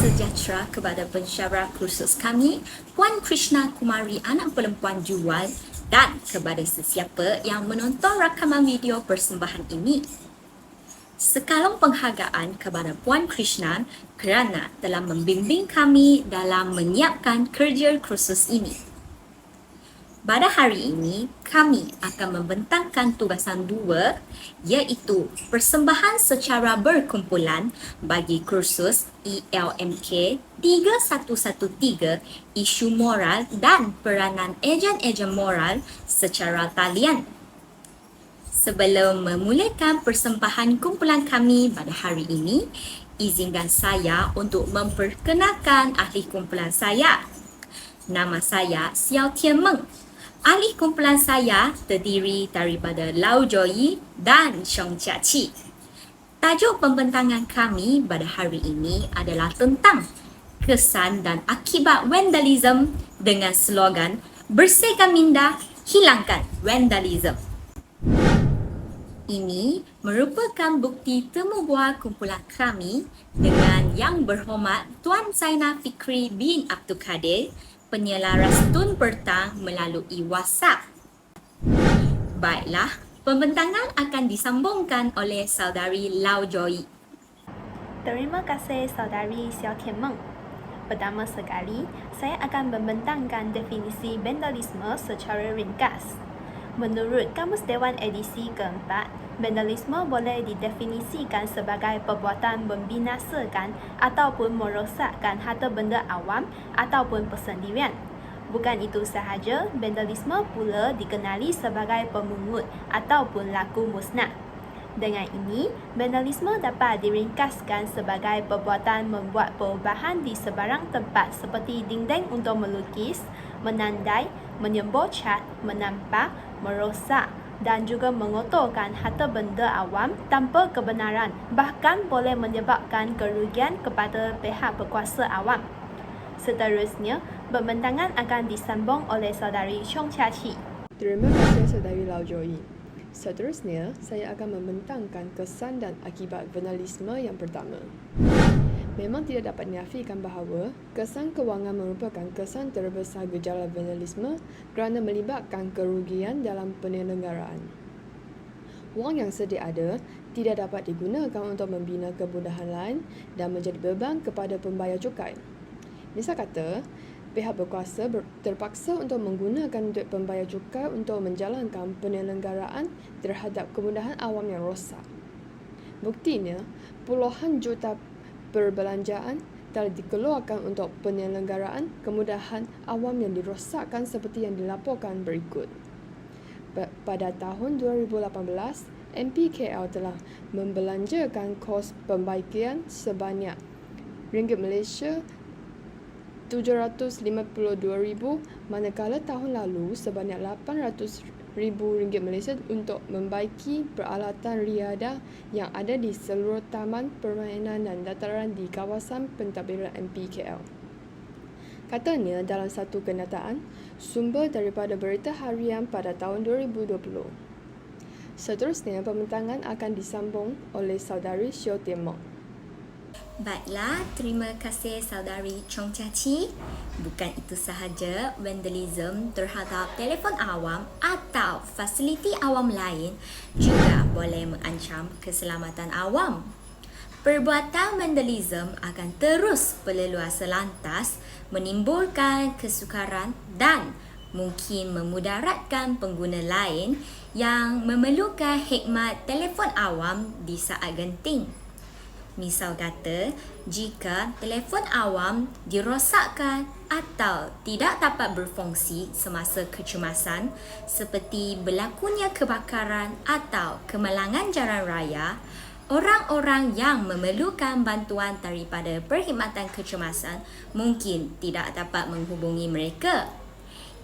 sejahtera kepada pensyarah kursus kami, Puan Krishna Kumari anak perempuan Jual, dan kepada sesiapa yang menonton rakaman video persembahan ini. Sekalung penghargaan kepada Puan Krishna kerana telah membimbing kami dalam menyiapkan kerja kursus ini. Pada hari ini, kami akan membentangkan tugasan 2 iaitu persembahan secara berkumpulan bagi kursus ELMK 3113 Isu Moral dan Peranan Ejen-ejen Moral secara talian. Sebelum memulakan persembahan kumpulan kami pada hari ini, izinkan saya untuk memperkenalkan ahli kumpulan saya. Nama saya Xiao Tianmeng. Ahli kumpulan saya terdiri daripada Lau Joyi dan Xiong Chia-Chi. Tajuk pembentangan kami pada hari ini adalah tentang kesan dan akibat vandalism dengan slogan Bersihkan Minda, Hilangkan Vandalism. Ini merupakan bukti temu bual kumpulan kami dengan Yang Berhormat Tuan Zainal Fikri bin Abdul Kadir, penyelaras Tun Bertang melalui WhatsApp. Baiklah, pembentangan akan disambungkan oleh Saudari Lau Joyi. Terima kasih Saudari Xiao Tianmeng. Pertama sekali, saya akan membentangkan definisi vandalisme secara ringkas. Menurut Kamus Dewan edisi keempat, vandalisme boleh didefinisikan sebagai perbuatan membinasakan ataupun merosakkan harta benda awam ataupun persendirian. Bukan itu sahaja, vandalisme pula dikenali sebagai pemungut ataupun laku musnah. Dengan ini, vandalisme dapat diringkaskan sebagai perbuatan membuat perubahan di sebarang tempat seperti dinding untuk melukis, menandai, menyembur cat, menampak, merosak dan juga mengotorkan harta benda awam tanpa kebenaran, bahkan boleh menyebabkan kerugian kepada pihak berkuasa awam. Seterusnya, pembentangan akan disambung oleh Saudari Xiong Chia-Chi. Terima kasih Saudari Lau Joyi. Seterusnya, saya akan membentangkan kesan dan akibat vandalisme yang pertama. Memang tidak dapat dinafikan bahawa kesan kewangan merupakan kesan terbesar gejala vandalisme kerana melibatkan kerugian dalam penyelenggaraan. Wang yang sedia ada tidak dapat digunakan untuk membina kemudahan lain dan menjadi beban kepada pembayar cukai. Misal kata, pihak berkuasa terpaksa untuk menggunakan duit pembayar cukai untuk menjalankan penyelenggaraan terhadap kemudahan awam yang rosak. Buktinya, puluhan juta perbelanjaan telah dikeluarkan untuk penyelenggaraan kemudahan awam yang dirosakkan seperti yang dilaporkan berikut. Pada tahun 2018, MPKL telah membelanjakan kos pembaikian sebanyak ringgit Malaysia 752,000 manakala tahun lalu sebanyak 800,000 ringgit Malaysia untuk membaiki peralatan riadah yang ada di seluruh taman permainan dan dataran di kawasan pentadbiran MPKL. Katanya dalam satu kenyataan, sumber daripada berita harian pada tahun 2020. Seterusnya, pembentangan akan disambung oleh Saudari Xiao Tianmeng. Baiklah, terima kasih Saudari Xiong Chia-Chi. Bukan itu sahaja, vandalism terhadap telefon awam atau fasiliti awam lain juga boleh mengancam keselamatan awam. Perbuatan vandalism akan terus berleluasa lantas menimbulkan kesukaran dan mungkin memudaratkan pengguna lain yang memerlukan khidmat telefon awam di saat genting. Misal kata, jika telefon awam dirosakkan atau tidak dapat berfungsi semasa kecemasan seperti berlakunya kebakaran atau kemalangan jalan raya, orang-orang yang memerlukan bantuan daripada perkhidmatan kecemasan mungkin tidak dapat menghubungi mereka.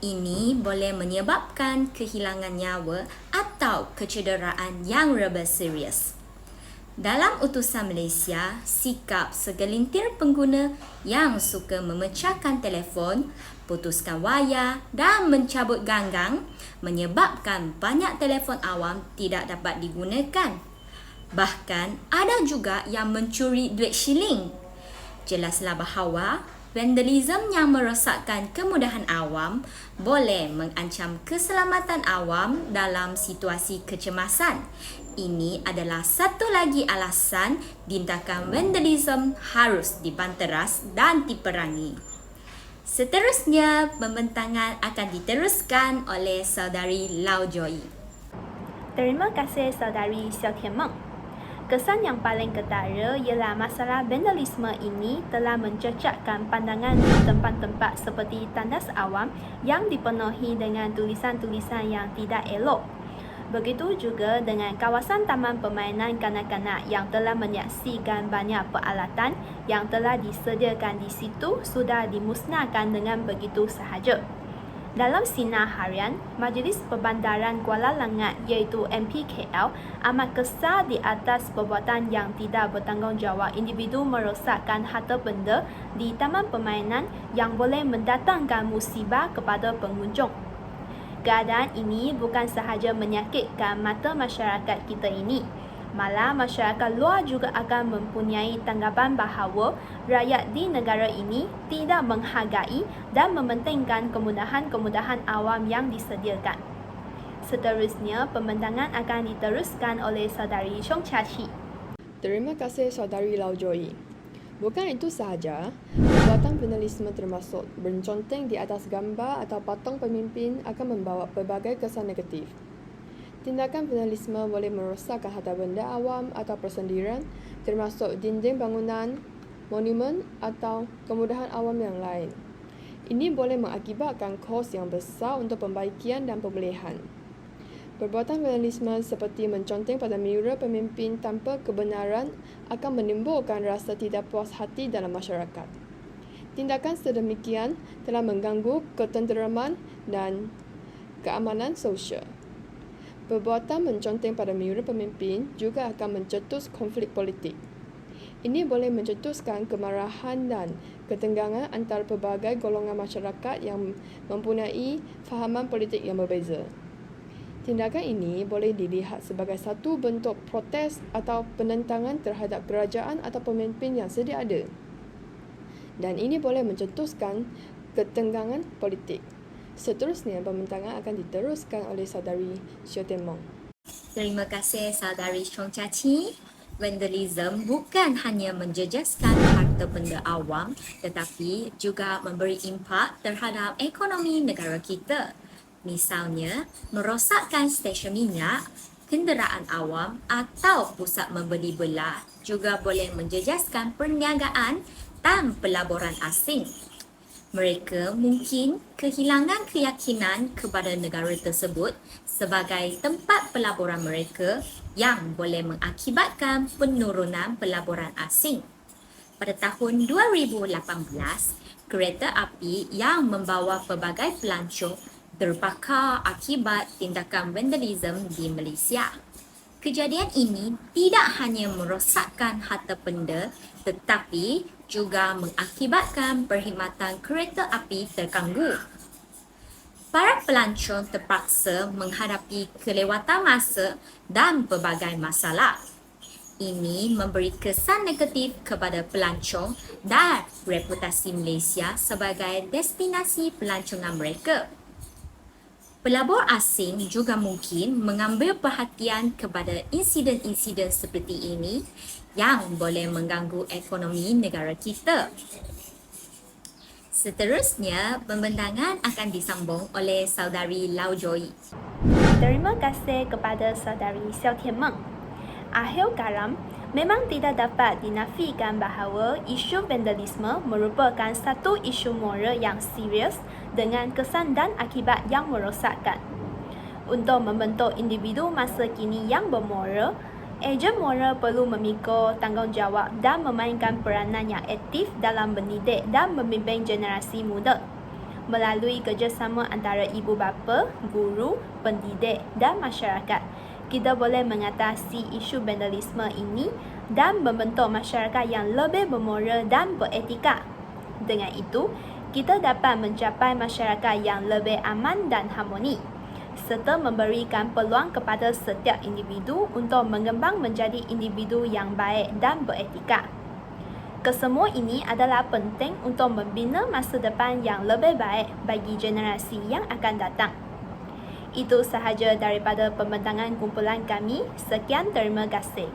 Ini boleh menyebabkan kehilangan nyawa atau kecederaan yang lebih serius. Dalam utusan Malaysia, sikap segelintir pengguna yang suka memecahkan telefon, putuskan wayar dan mencabut ganggang menyebabkan banyak telefon awam tidak dapat digunakan. Bahkan ada juga yang mencuri duit shilling. Jelaslah bahawa vandalisme yang merosakkan kemudahan awam boleh mengancam keselamatan awam dalam situasi kecemasan. Ini adalah satu lagi alasan tindakan vandalisme harus dibanteras dan diperangi. Seterusnya, pembentangan akan diteruskan oleh Saudari Lau Joy. Terima kasih Saudari Xiao Tianmeng. Kesan yang paling ketara ialah masalah vandalisme ini telah mencecahkan pandangan di tempat-tempat seperti tandas awam yang dipenuhi dengan tulisan-tulisan yang tidak elok. Begitu juga dengan kawasan taman permainan kanak-kanak yang telah menyaksikan banyak peralatan yang telah disediakan di situ sudah dimusnahkan dengan begitu sahaja. Dalam sinar harian, Majlis Perbandaran Kuala Langat iaitu MPKL amat kesal di atas perbuatan yang tidak bertanggungjawab individu merosakkan harta benda di taman permainan yang boleh mendatangkan musibah kepada pengunjung. Keadaan ini bukan sahaja menyakitkan mata masyarakat kita ini, malah masyarakat luar juga akan mempunyai tanggapan bahawa rakyat di negara ini tidak menghargai dan mementingkan kemudahan-kemudahan awam yang disediakan. Seterusnya, pembentangan akan diteruskan oleh Saudari Chong Chia Chi. Terima kasih Saudari Lau Joy. Bukan itu sahaja, perbuatan vandalisme termasuk berconteng di atas gambar atau patung pemimpin akan membawa pelbagai kesan negatif. Tindakan vandalisme boleh merosakkan harta benda awam atau persendirian, termasuk dinding bangunan, monumen atau kemudahan awam yang lain. Ini boleh mengakibatkan kos yang besar untuk pembaikian dan pemulihan. Perbuatan vandalisme seperti menconteng pada mural pemimpin tanpa kebenaran akan menimbulkan rasa tidak puas hati dalam masyarakat. Tindakan sedemikian telah mengganggu ketenteraman dan keamanan sosial. Perbuatan menconteng pada mural pemimpin juga akan mencetus konflik politik. Ini boleh mencetuskan kemarahan dan ketenggangan antara pelbagai golongan masyarakat yang mempunyai fahaman politik yang berbeza. Tindakan ini boleh dilihat sebagai satu bentuk protes atau penentangan terhadap kerajaan atau pemimpin yang sedia ada. Dan ini boleh mencetuskan ketenggangan politik. Seterusnya, pembentangan akan diteruskan oleh Saudari Xiao Tianmeng. Terima kasih Saudari Chong Chia Chi. Vandalisme bukan hanya menjejaskan harta benda awam tetapi juga memberi impak terhadap ekonomi negara kita. Misalnya, merosakkan stesen minyak, kenderaan awam atau pusat membeli belah juga boleh menjejaskan perniagaan dan pelaburan asing. Mereka mungkin kehilangan keyakinan kepada negara tersebut sebagai tempat pelaburan mereka yang boleh mengakibatkan penurunan pelaburan asing. Pada tahun 2018, kereta api yang membawa pelbagai pelancong terbakar akibat tindakan vandalisme di Malaysia. Kejadian ini tidak hanya merosakkan harta benda tetapi juga mengakibatkan perkhidmatan kereta api terganggu. Para pelancong terpaksa menghadapi kelewatan masa dan pelbagai masalah. Ini memberi kesan negatif kepada pelancong dan reputasi Malaysia sebagai destinasi pelancongan mereka. Pelabur asing juga mungkin mengambil perhatian kepada insiden-insiden seperti ini yang boleh mengganggu ekonomi negara kita. Seterusnya, pembentangan akan disambung oleh Saudari Lau Joy. Terima kasih kepada Saudari Xiao Tianmeng. Akhir kalam, memang tidak dapat dinafikan bahawa isu vandalisme merupakan satu isu moral yang serius dengan kesan dan akibat yang merosakkan. Untuk membentuk individu masa kini yang bermoral, ejen moral perlu memikul tanggungjawab dan memainkan peranan yang aktif dalam mendidik dan membimbing generasi muda. Melalui kerjasama antara ibu bapa, guru, pendidik dan masyarakat, kita boleh mengatasi isu vandalisme ini dan membentuk masyarakat yang lebih bermoral dan beretika. Dengan itu, kita dapat mencapai masyarakat yang lebih aman dan harmoni, serta memberikan peluang kepada setiap individu untuk mengembang menjadi individu yang baik dan beretika. Kesemua ini adalah penting untuk membina masa depan yang lebih baik bagi generasi yang akan datang. Itu sahaja daripada pembentangan kumpulan kami. Sekian, terima kasih.